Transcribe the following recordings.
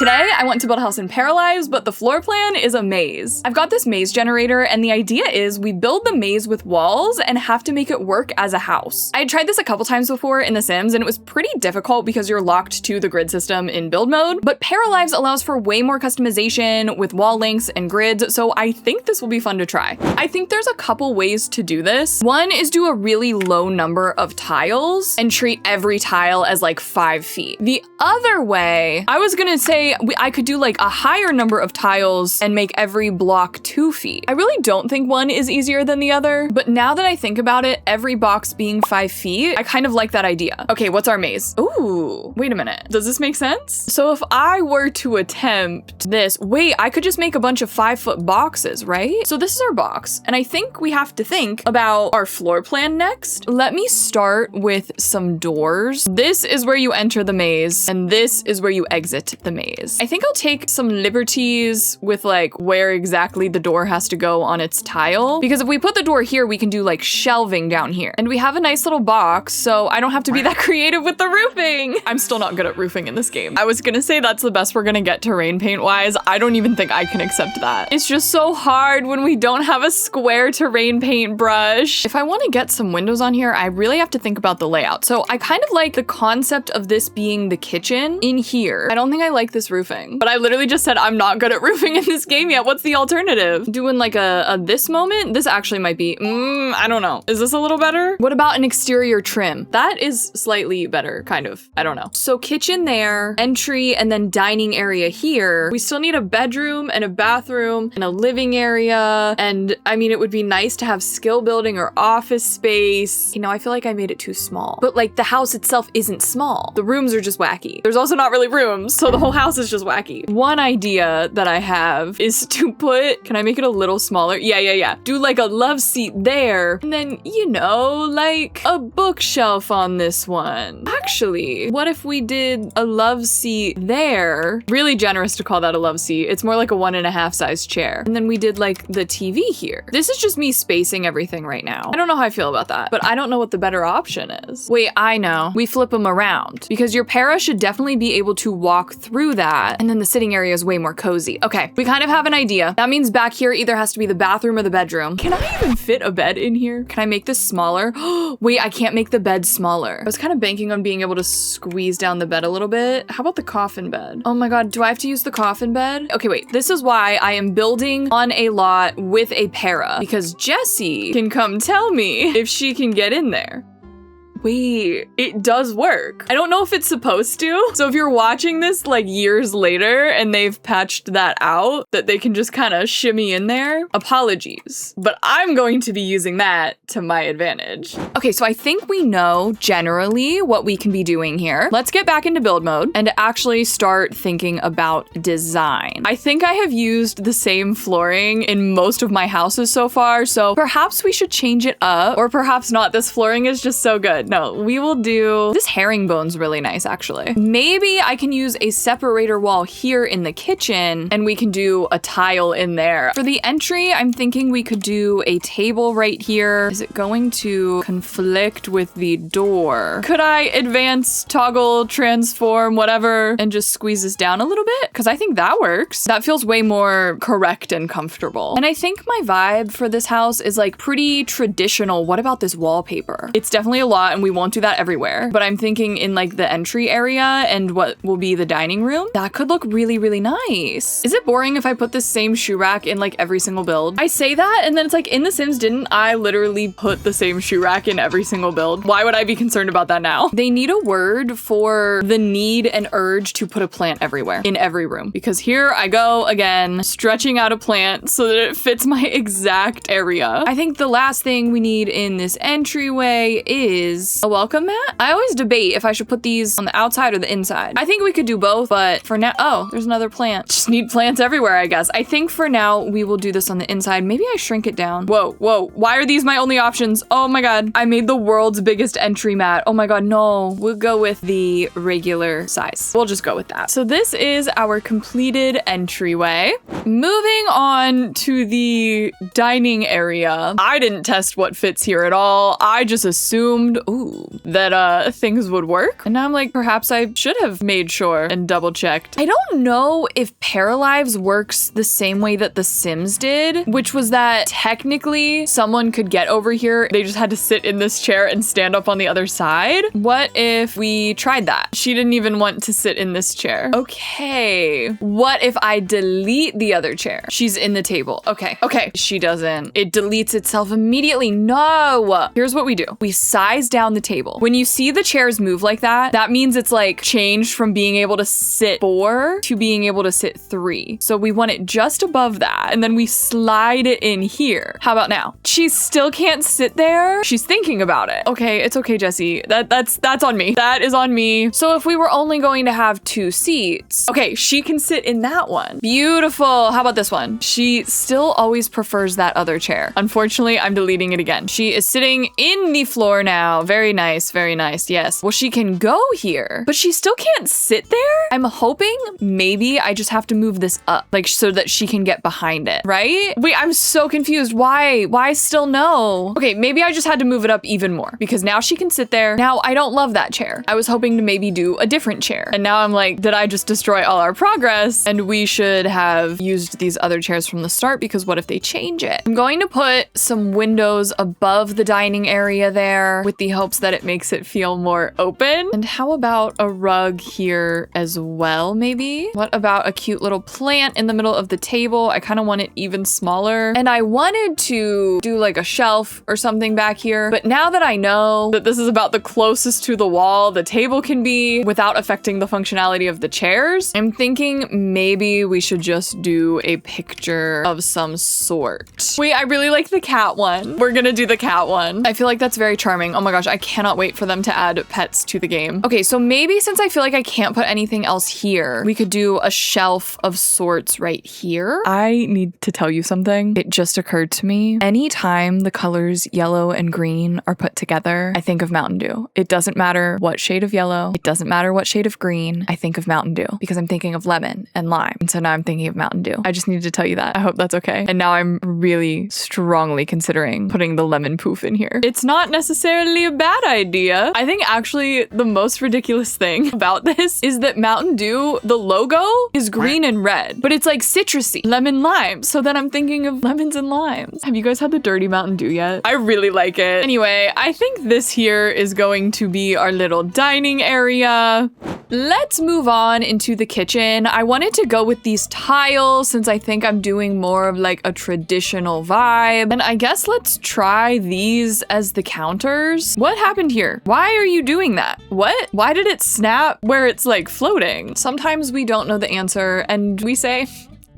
Today, I want to build a house in Paralives, but the floor plan is a maze. I've got this maze generator, and the idea is we build the maze with walls and have to make it work as a house. I had tried this a couple times before in The Sims, and it was pretty difficult because you're locked to the grid system in build mode, but Paralives allows for way more customization with wall lengths and grids, so I think this will be fun to try. I think there's a couple ways to do this. One is do a really low number of tiles and treat every tile as like 5 feet. The other way, I was gonna say I could do like a higher number of tiles and make every block 2 feet. I really don't think one is easier than the other, but now that I think about it, every box being 5 feet, I kind of like that idea. Okay, what's our maze? Ooh, wait a minute. Does this make sense? So if I were to attempt this, wait, I could just make a bunch of 5-foot boxes, right? So this is our box, and I think we have to think about our floor plan next. Let me start with some doors. This is where you enter the maze, and this is where you exit the maze. I think I'll take some liberties with like where exactly the door has to go on its tile, because if we put the door here, we can do like shelving down here. And we have a nice little box, so I don't have to be that creative with the roofing. I'm still not good at roofing in this game. I was gonna say that's the best we're gonna get terrain paint wise. I don't even think I can accept that. It's just so hard when we don't have a square terrain paint brush. If I want to get some windows on here, I really have to think about the layout. So I kind of like the concept of this being the kitchen in here. I don't think I like this roofing, but I literally just said I'm not good at roofing in this game yet. What's the alternative? Doing like a this moment? This actually might be, I don't know. Is this a little better? What about an exterior trim? That is slightly better, kind of. I don't know. So kitchen there, entry, and then dining area here. We still need a bedroom and a bathroom and a living area. And I mean, it would be nice to have skill building or office space. You know, I feel like I made it too small, but like the house itself isn't small. The rooms are just wacky. There's also not really rooms, so the whole house is just wacky. One idea that I have is to put, can I make it a little smaller? Yeah. Do like a love seat there, and then, you know, like a bookshelf on this one. Actually, what if we did a love seat there? Really generous to call that a love seat. It's more like a 1.5 size chair. And then we did like the TV here. This is just me spacing everything right now. I don't know how I feel about that, but I don't know what the better option is. Wait, I know. We flip them around because your para should definitely be able to walk through that. And then the sitting area is way more cozy. Okay, we kind of have an idea. That means back here either has to be the bathroom or the bedroom. Can I even fit a bed in here? Can I make this smaller? Wait, I can't make the bed smaller. I was kind of banking on being able to squeeze down the bed a little bit. How about the coffin bed? Oh my God, do I have to use the coffin bed? Okay, wait, this is why I am building on a lot with a para, because Jessie can come tell me if she can get in there. Wait, it does work. I don't know if it's supposed to. So if you're watching this like years later and they've patched that out, that they can just kind of shimmy in there, apologies. But I'm going to be using that to my advantage. Okay, so I think we know generally what we can be doing here. Let's get back into build mode and actually start thinking about design. I think I have used the same flooring in most of my houses so far, so perhaps we should change it up, or perhaps not. This flooring is just so good. No, we will do, this herringbone's really nice actually. Maybe I can use a separator wall here in the kitchen and we can do a tile in there. For the entry, I'm thinking we could do a table right here. Is it going to conflict with the door? Could I advance, toggle, transform, whatever, and just squeeze this down a little bit? Because I think that works. That feels way more correct and comfortable. And I think my vibe for this house is like pretty traditional. What about this wallpaper? It's definitely a lot, and we won't do that everywhere, but I'm thinking in like the entry area and what will be the dining room, that could look really, really nice. Is it boring if I put this same shoe rack in like every single build? I say that, and then it's like, in The Sims, didn't I literally put the same shoe rack in every single build? Why would I be concerned about that now? They need a word for the need and urge to put a plant everywhere, in every room, because here I go again, stretching out a plant so that it fits my exact area. I think the last thing we need in this entryway is a welcome mat. I always debate if I should put these on the outside or the inside. I think we could do both, but for now, oh, there's another plant. Just need plants everywhere, I guess. I think for now, we will do this on the inside. Maybe I shrink it down. Whoa, why are these my only options? Oh my God, I made the world's biggest entry mat. Oh my God, no. We'll go with the regular size. We'll just go with that. So this is our completed entryway. Moving on to the dining area. I didn't test what fits here at all. I just assumed, ooh, that things would work. And now I'm like, perhaps I should have made sure and double checked. I don't know if Paralives works the same way that The Sims did, which was that technically someone could get over here. They just had to sit in this chair and stand up on the other side. What if we tried that? She didn't even want to sit in this chair. Okay. What if I delete the other chair? She's in the table. Okay. She doesn't. It deletes itself immediately. No. Here's what we do. We size down the table. When you see the chairs move like that, that means it's like changed from being able to sit 4 to being able to sit 3. So we want it just above that. And then we slide it in here. How about now? She still can't sit there. She's thinking about it. Okay, it's okay, Jessie. That's on me. That is on me. So if we were only going to have 2 seats, okay, she can sit in that one. Beautiful. How about this one? She still always prefers that other chair. Unfortunately, I'm deleting it again. She is sitting in the floor now. Very nice. Very nice. Yes. Well, she can go here, but she still can't sit there. I'm hoping maybe I just have to move this up, like so that she can get behind it, right? Wait, I'm so confused. Why? Why still no? Okay, maybe I just had to move it up even more because now she can sit there. Now I don't love that chair. I was hoping to maybe do a different chair. And now I'm like, did I just destroy all our progress? And we should have used these other chairs from the start because what if they change it? I'm going to put some windows above the dining area there with the hopes that it makes it feel more open. And how about a rug here as well, maybe? What about a cute little plant in the middle of the table? I kind of want it even smaller. And I wanted to do like a shelf or something back here. But now that I know that this is about the closest to the wall the table can be without affecting the functionality of the chairs, I'm thinking maybe we should just do a picture of some sort. Wait, I really like the cat one. We're gonna do the cat one. I feel like that's very charming. Oh my gosh, I cannot wait for them to add pets to the game. Okay, so maybe since I feel like I can't put anything else here, we could do a shelf of sorts right here. I need to tell you something. It just occurred to me. Anytime the colors yellow and green are put together, I think of Mountain Dew. It doesn't matter what shade of yellow. It doesn't matter what shade of green. I think of Mountain Dew because I'm thinking of lemon and lime. And so now I'm thinking of Mountain Dew. I just needed to tell you that. I hope that's okay. And now I'm really strongly considering putting the lemon poof in here. It's not necessarily a bad idea. I think actually the most ridiculous thing about this is that Mountain Dew, the logo is green and red, but it's like citrusy, lemon lime. So then I'm thinking of lemons and limes. Have you guys had the dirty Mountain Dew yet? I really like it. Anyway, I think this here is going to be our little dining area. Let's move on into the kitchen. I wanted to go with these tiles since I think I'm doing more of like a traditional vibe. And I guess let's try these as the counters. What happened here? Why are you doing that? What? Why did it snap where it's like floating? Sometimes we don't know the answer and we say,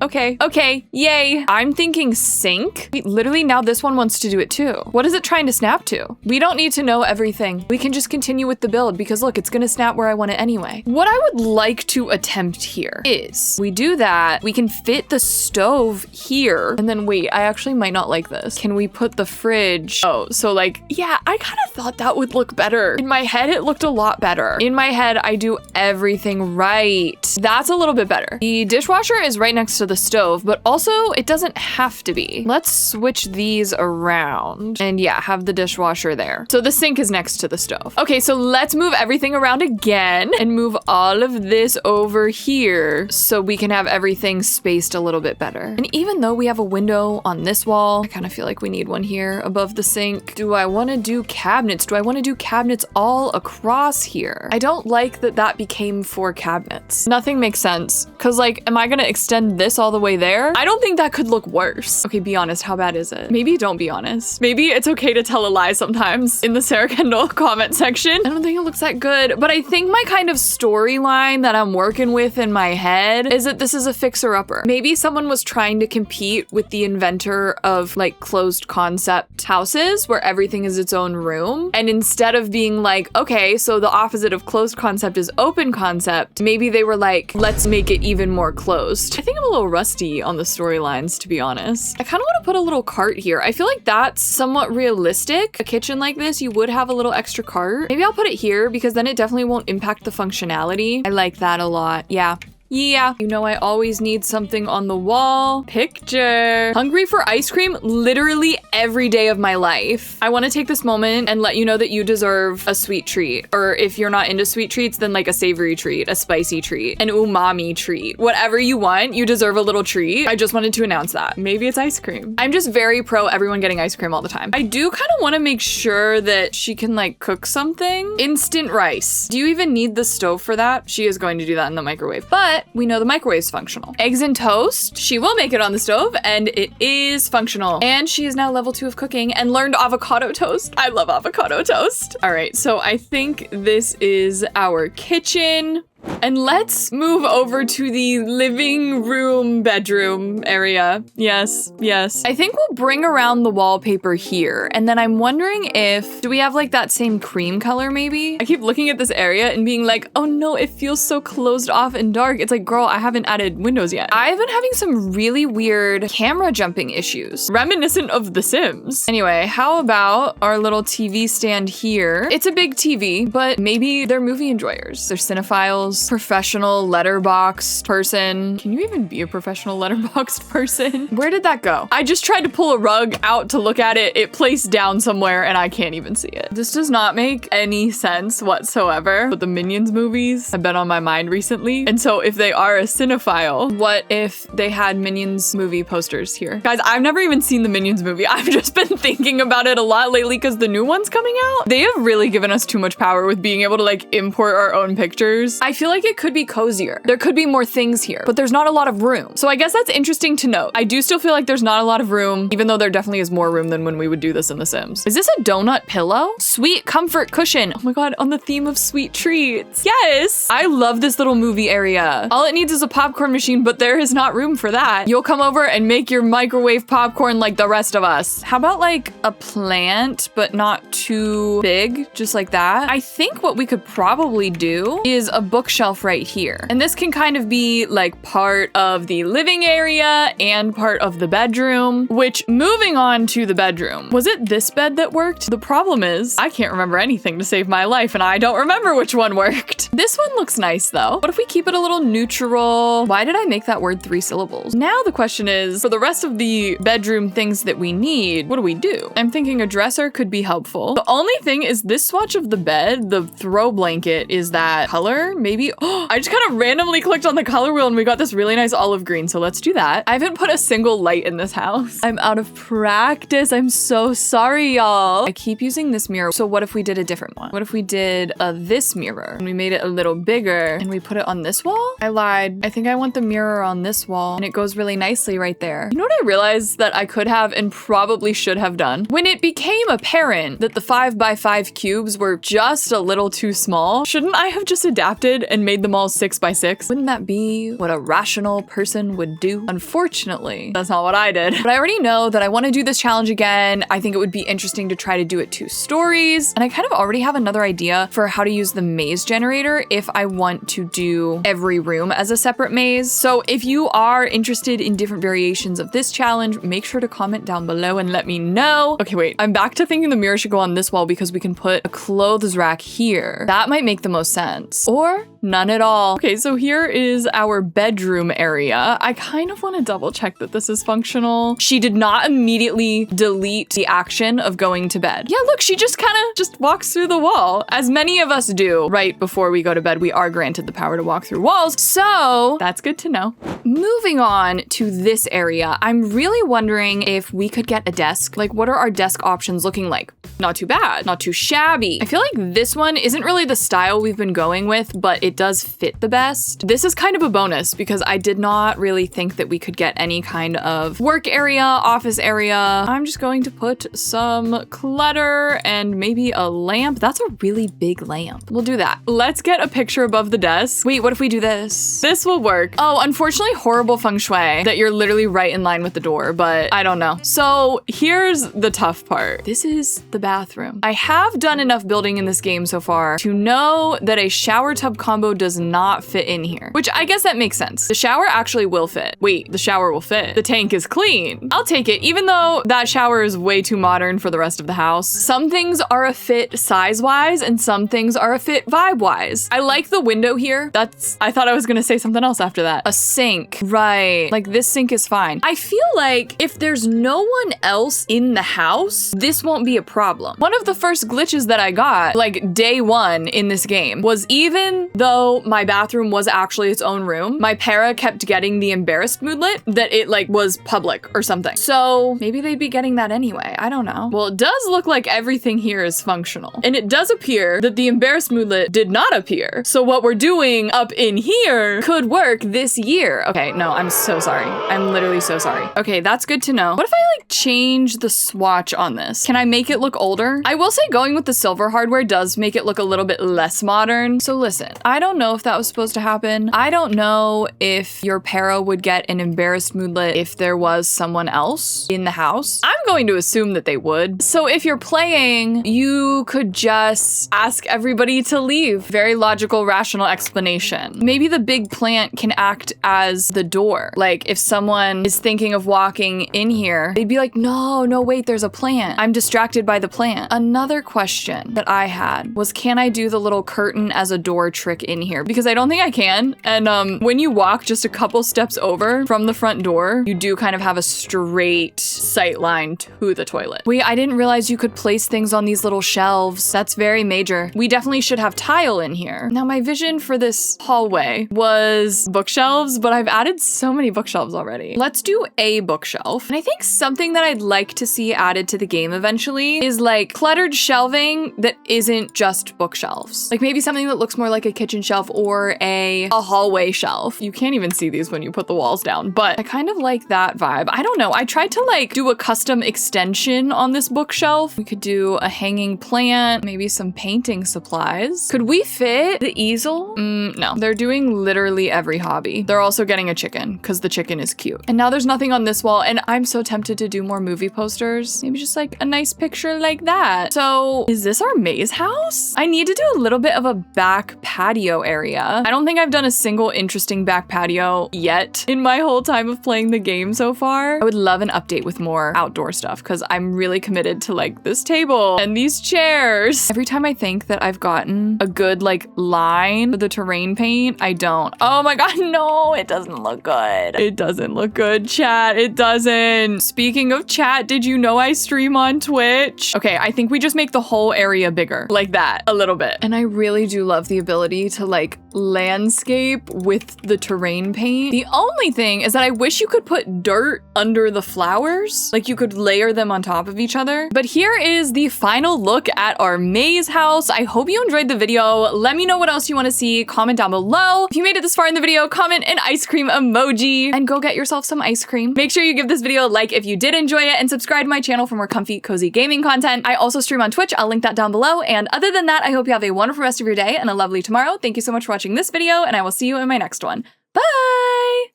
okay, yay. I'm thinking sink. Wait, literally now this one wants to do it too. What is it trying to snap to? We don't need to know everything. We can just continue with the build because look, it's gonna snap where I want it anyway. What I would like to attempt here is we do that. We can fit the stove here and then wait, I actually might not like this. Can we put the fridge? Oh, so like, yeah, I kind of thought that would look better. In my head, it looked a lot better. In my head, I do everything right. That's a little bit better. The dishwasher is right next to the stove, but also it doesn't have to be. Let's switch these around and yeah, have the dishwasher there. So the sink is next to the stove. Okay, so let's move everything around again and move all of this over here so we can have everything spaced a little bit better. And even though we have a window on this wall, I kind of feel like we need one here above the sink. Do I want to do cabinets? Do I want to do cabinets all across here? I don't like that that became 4 cabinets. Nothing makes sense because like, am I going to extend this all the way there? I don't think that could look worse. Okay, be honest. How bad is it? Maybe don't be honest. Maybe it's okay to tell a lie sometimes in the Sarah Kendall comment section. I don't think it looks that good, but I think my kind of storyline that I'm working with in my head is that this is a fixer-upper. Maybe someone was trying to compete with the inventor of like closed concept houses where everything is its own room. And instead of being like, okay, so the opposite of closed concept is open concept, maybe they were like, let's make it even more closed. I think I'm a little rusty on the storylines, to be honest. I kind of want to put a little cart here. I feel like that's somewhat realistic. A kitchen like this, you would have a little extra cart. Maybe I'll put it here because then it definitely won't impact the functionality. I like that a lot. Yeah. Yeah, you know I always need something on the wall. Picture. Hungry for ice cream literally every day of my life. I want to take this moment and let you know that you deserve a sweet treat. Or if you're not into sweet treats, then like a savory treat, a spicy treat, an umami treat. Whatever you want, you deserve a little treat. I just wanted to announce that. Maybe it's ice cream. I'm just very pro everyone getting ice cream all the time. I do kind of want to make sure that she can like cook something. Instant rice. Do you even need the stove for that? She is going to do that in the microwave, but we know the microwave's functional. Eggs and toast. She will make it on the stove and it is functional. And she is now level 2 of cooking and learned avocado toast. I love avocado toast. All right, so I think this is our kitchen. And let's move over to the living room, bedroom area. Yes, yes. I think we'll bring around the wallpaper here. And then I'm wondering if, do we have like that same cream color maybe? I keep looking at this area and being like, oh no, it feels so closed off and dark. It's like, girl, I haven't added windows yet. I've been having some really weird camera jumping issues, reminiscent of The Sims. Anyway, how about our little TV stand here? It's a big TV, but maybe they're movie enjoyers. They're cinephiles. Professional letterboxed person. Can you even be a professional letterboxed person? Where did that go? I just tried to pull a rug out to look at it. It placed down somewhere and I can't even see it. This does not make any sense whatsoever. But the Minions movies have been on my mind recently. And so if they are a cinephile, what if they had Minions movie posters here? Guys, I've never even seen the Minions movie. I've just been thinking about it a lot lately because the new one's coming out. They have really given us too much power with being able to like import our own pictures. I feel like it could be cozier. There could be more things here, but there's not a lot of room. So I guess that's interesting to note. I do still feel like there's not a lot of room, even though there definitely is more room than when we would do this in The Sims. Is this a donut pillow? Sweet comfort cushion. Oh my God, on the theme of sweet treats. Yes, I love this little movie area. All it needs is a popcorn machine, but there is not room for that. You'll come over and make your microwave popcorn like the rest of us. How about like a plant, but not too big, just like that? I think what we could probably do is a bookshelf right here. And this can kind of be like part of the living area and part of the bedroom, which moving on to the bedroom, was it this bed that worked? The problem is I can't remember anything to save my life and I don't remember which one worked. This one looks nice though. What if we keep it a little neutral? Why did I make that word 3 syllables? Now the question is, for the rest of the bedroom things that we need, what do we do? I'm thinking a dresser could be helpful. The only thing is this swatch of the bed, the throw blanket, is that color? Maybe. Oh, I just kind of randomly clicked on the color wheel and we got this really nice olive green, so let's do that. I haven't put a single light in this house. I'm out of practice. I'm so sorry, y'all. I keep using this mirror. So what if we did a different one? What if we did this mirror and we made it a little bigger and we put it on this wall? I lied. I think I want the mirror on this wall and it goes really nicely right there. You know what I realized that I could have and probably should have done? When it became apparent that the 5x5 cubes were just a little too small, shouldn't I have just adapted and made them all 6x6? Wouldn't that be what a rational person would do? Unfortunately, that's not what I did. But I already know that I want to do this challenge again. I think it would be interesting to try to do it 2 stories. And I kind of already have another idea for how to use the maze generator if I want to do every room as a separate maze. So if you are interested in different variations of this challenge, make sure to comment down below and let me know. Okay, wait, I'm back to thinking the mirror should go on this wall because we can put a clothes rack here. That might make the most sense. Or none at all. Okay, so here is our bedroom area. I kind of want to double check that this is functional. She did not immediately delete the action of going to bed. Yeah, look, she just kind of just walks through the wall, as many of us do right before we go to bed. We are granted the power to walk through walls, so that's good to know. Moving on to this area, I'm really wondering if we could get a desk. Like, what are our desk options looking like? Not too bad, not too shabby. I feel like this one isn't really the style we've been going with, but it does fit the best. This is kind of a bonus because I did not really think that we could get any kind of work area, office area. I'm just going to put some clutter and maybe a lamp. That's a really big lamp. We'll do that. Let's get a picture above the desk. Wait, what if we do this? This will work. Oh, unfortunately, horrible feng shui that you're literally right in line with the door, but I don't know. So here's the tough part. This is the bathroom. I have done enough building in this game so far to know that a shower tub combo does not fit in here, which I guess that makes sense. The shower actually will fit. Wait, the shower will fit. The tank is clean. I'll take it, even though that shower is way too modern for the rest of the house. Some things are a fit size-wise and some things are a fit vibe-wise. I like the window here. I thought I was gonna say something else after that. A sink, right. Like this sink is fine. I feel like if there's no one else in the house, this won't be a problem. One of the first glitches that I got, like day one in this game, was even though my bathroom was actually its own room, my para kept getting the embarrassed moodlet that it like was public or something. So maybe they'd be getting that anyway. I don't know. Well, it does look like everything here is functional. And it does appear that the embarrassed moodlet did not appear. So what we're doing up in here could work this year. Okay, no, I'm so sorry. I'm literally so sorry. Okay, that's good to know. What if I like change the swatch on this? Can I make it look older? I will say going with the silver hardware does make it look a little bit less modern. So listen, I don't know if that was supposed to happen. I don't know if your para would get an embarrassed moodlet if there was someone else in the house. I'm going to assume that they would. So if you're playing, you could just ask everybody to leave. Very logical, rational explanation. Maybe the big plant can act as the door. Like if someone is thinking of walking in here, they'd be like, no, wait, there's a plant. I'm distracted by the plant. Another question that I had was, can I do the little curtain as a door trick in here? Because I don't think I can. And when you walk just a couple steps over from the front door, you do kind of have a straight sight line to the toilet. Wait, I didn't realize you could place things on these little shelves. That's very major. We definitely should have tile in here. Now, my vision for this hallway was bookshelves, but I've added so many bookshelves already. Let's do a bookshelf. And I think something that I'd like to see added to the game eventually is like cluttered shelving that isn't just bookshelves. Like maybe something that looks more like a kitchen shelf or a hallway shelf. You can't even see these when you put the walls down, but I kind of like that vibe. I don't know. I tried to like do a custom extension on this bookshelf. We could do a hanging plant, maybe some painting supplies. Could we fit the easel? No, they're doing literally every hobby. They're also getting a chicken because the chicken is cute. And now there's nothing on this wall and I'm so tempted to do more movie posters. Maybe just like a nice picture like that. So is this our maze house? I need to do a little bit of a back patio area. I don't think I've done a single interesting back patio yet in my whole time of playing the game so far. I would love an update with more outdoor stuff because I'm really committed to like this table and these chairs. Every time I think that I've gotten a good like line for the terrain paint, I don't. Oh my God, no, it doesn't look good. It doesn't look good, chat. It doesn't. Speaking of chat, did you know I stream on Twitch? Okay, I think we just make the whole area bigger like that a little bit. And I really do love the ability to like landscape with the terrain paint. The only thing is that I wish you could put dirt under the flowers. Like you could layer them on top of each other. But here is the final look at our maze house. I hope you enjoyed the video. Let me know what else you want to see. Comment down below. If you made it this far in the video, comment an ice cream emoji and go get yourself some ice cream. Make sure you give this video a like if you did enjoy it and subscribe to my channel for more comfy, cozy gaming content. I also stream on Twitch. I'll link that down below. And other than that, I hope you have a wonderful rest of your day and a lovely tomorrow. Thank you so much for watching this video and I will see you in my next one. Bye!